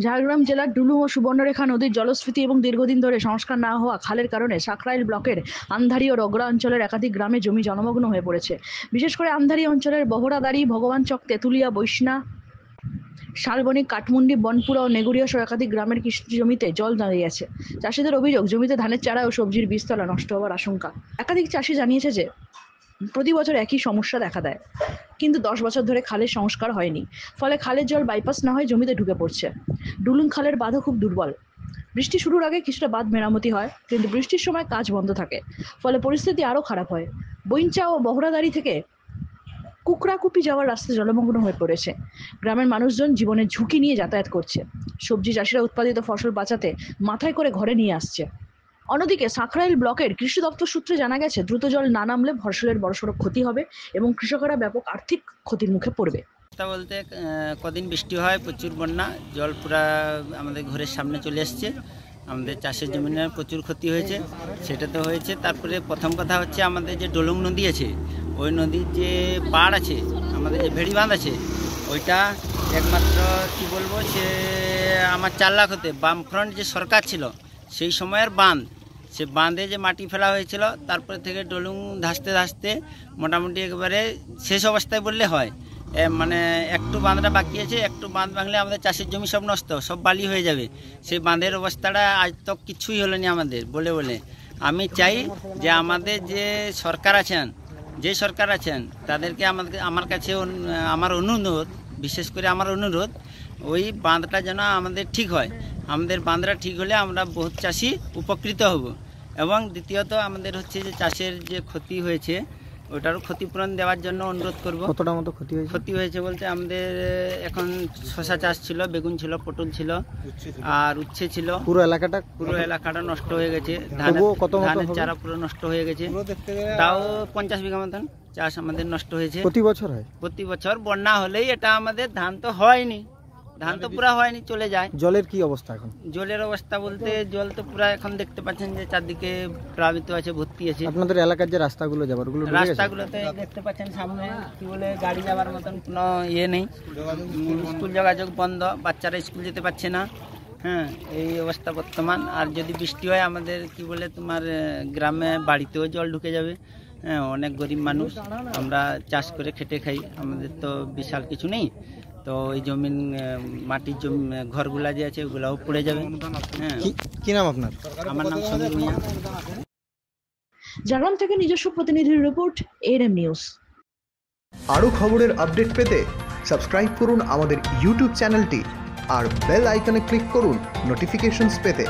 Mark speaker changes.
Speaker 1: ঝাড়গ্রাম জেলার ডুলুং ও সুবর্ণরেখা নদীর জলস্ফীতি এবং দীর্ঘদিন ধরে সংস্কার না হওয়া খালের কারণে সাঁকরাইল ব্লকের আন্ধারি ও রগড়া অঞ্চলের একাধিক গ্রামে জমি জলমগ্ন হয়ে পড়েছে। বিশেষ করে আন্ধারি অঞ্চলের বহরাদারি, ভগবানচক, তেঁতুলিয়া, বৈষ্ণা, শালবনী, কাঠমুন্ডি, বনপুরা ও নেগুড়িয়া সহ একাধিক গ্রামের কৃষি জমিতে জল দাঁড়িয়ে আছে। চাষিদের অভিযোগ, জমিতে ধানের চারা ও সবজির বীজতলা নষ্ট হওয়ার আশঙ্কা। একাধিক চাষি জানিয়েছে যে প্রতি বছর একই সমস্যা দেখা দেয়, কিন্তু 10 বছর ধরে খালের সংস্কার হয়নি। ফলে খালের জল বাইপাস না হয়ে জমিতে ঢুকে পড়ছে। ডুলুং খালের বাঁধও খুব দুর্বল। বৃষ্টি শুরুর আগে কিছুটা বাঁধ মেরামতি হয়, কিন্তু বৃষ্টির সময় কাজ বন্ধ থাকে। ফলে পরিস্থিতি আরও খারাপ হয়। বইঞ্চা ও বহরাদারি থেকে কুকরাকুপি যাওয়ার রাস্তা জলমগ্ন হয়ে পড়েছে। গ্রামের মানুষজন জীবনের ঝুঁকি নিয়ে যাতায়াত করছে। সবজি চাষিরা উৎপাদিত ফসল বাঁচাতে মাথায় করে ঘরে নিয়ে আসছে। অন্যদিকে সাঁকরাইল ব্লকের কৃষি দপ্তর সূত্রে জানা গেছে, দ্রুত জল না নামলে ফসলের বড়সড় ক্ষতি হবে এবং কৃষকরা ব্যাপক আর্থিক ক্ষতির মুখে পড়বে।
Speaker 2: বলতে কদিন বৃষ্টি হয়, প্রচুর বন্যা, জল পুরা আমাদের ঘরের সামনে চলে আসছে। আমাদের চাষের জমিনের প্রচুর ক্ষতি হয়েছে, সেটা তো হয়েছে। তারপরে প্রথম কথা হচ্ছে, আমাদের যে ডলুং নদী আছে, ওই নদীর যে পাড় আছে, আমাদের যে ভেড়ি বাঁধ আছে, ওইটা একমাত্র কি বলবো, সে আমার 4 লাখ হতে বামফ্রন্ট যে সরকার ছিল সেই সময়ের বাঁধ, সে বাঁধে যে মাটি ফেলা হয়েছিল, তারপরে থেকে ডলুং ধাসতে ধাসতে মোটামুটি একেবারে শেষ অবস্থায় বললে হয়। মানে একটু বাঁধটা বাকি আছে, একটু বাঁধ ভাঙলে আমাদের চাষের জমি সব নষ্ট, সব বালি হয়ে যাবে। সেই বাঁধের অবস্থাটা আজ তো কিছুই হলো না আমাদের বলে বলে। আমি চাই যে আমাদের যে সরকার আছেন তাদেরকে আমার কাছে আমার অনুরোধ, বিশেষ করে আমার অনুরোধ, ওই বাঁধটা যেন আমাদের ঠিক হয়। আমাদের বাঁধটা ঠিক হলে আমরা বহুত চাষি উপকৃত হব। এবং দ্বিতীয়ত আমাদের হচ্ছে যে চাষের যে ক্ষতি হয়েছে, ওটারও ক্ষতিপূরণ দেওয়ার জন্য অনুরোধ করব।
Speaker 3: কতটা মতো ক্ষতি
Speaker 2: হয়েছে বলতে, আমাদের এখন শশা চাষ ছিল, বেগুন ছিল, পটল ছিল, আর উচ্ছে ছিল। পুরো এলাকাটা নষ্ট হয়ে গেছে। ধানের চারা পুরো নষ্ট হয়ে গেছে। তাও 50 বিঘা মতন চাষ আমাদের নষ্ট হয়েছে। প্রতি বছর বন্যা হলেই এটা আমাদের ধান তো হয়নি, ধান তো পুরা হয়নি, চলে যায়।
Speaker 3: জলের কি অবস্থা এখন?
Speaker 2: জলের অবস্থা বলতে, জল তো পুরা এখন দেখতে পাচ্ছেন যে চারদিকে প্লাবিত আছে, ভর্তি আছে।
Speaker 3: আপনাদের এলাকার যে রাস্তাগুলোতে
Speaker 2: দেখতে পাচ্ছেন সামনে কি বলে গাড়ি যাওয়ার মতন কোনো ইয়ে নেই। স্কুল যোগাযোগ বন্ধ, বাচ্চারা স্কুল যেতে পারছে না। হ্যাঁ, এই অবস্থা বর্তমান। আর যদি বৃষ্টি হয়, আমাদের কি বলে তোমার গ্রামে বাড়িতেও জল ঢুকে যাবে। হ্যাঁ, অনেক গরিব মানুষ, আমরা চাষ করে খেটে খাই, আমাদের তো বিশাল কিছু নেই। তো ওই জমিন, মাটির জমি, ঘরগুলা যে আছে ওগুলাও পড়ে যাবে। হ্যাঁ।
Speaker 3: কি নাম আপনার?
Speaker 2: আমার নাম সমীর মিয়া।
Speaker 1: ঝাড়গ্রাম থেকে নিজস্ব প্রতিনিধির রিপোর্ট, এএনএম নিউজ।
Speaker 4: আরও খবরের আপডেট পেতে সাবস্ক্রাইব করুন আমাদের ইউটিউব চ্যানেলটি আর বেল আইকনে ক্লিক করুন নোটিফিকেশনস পেতে।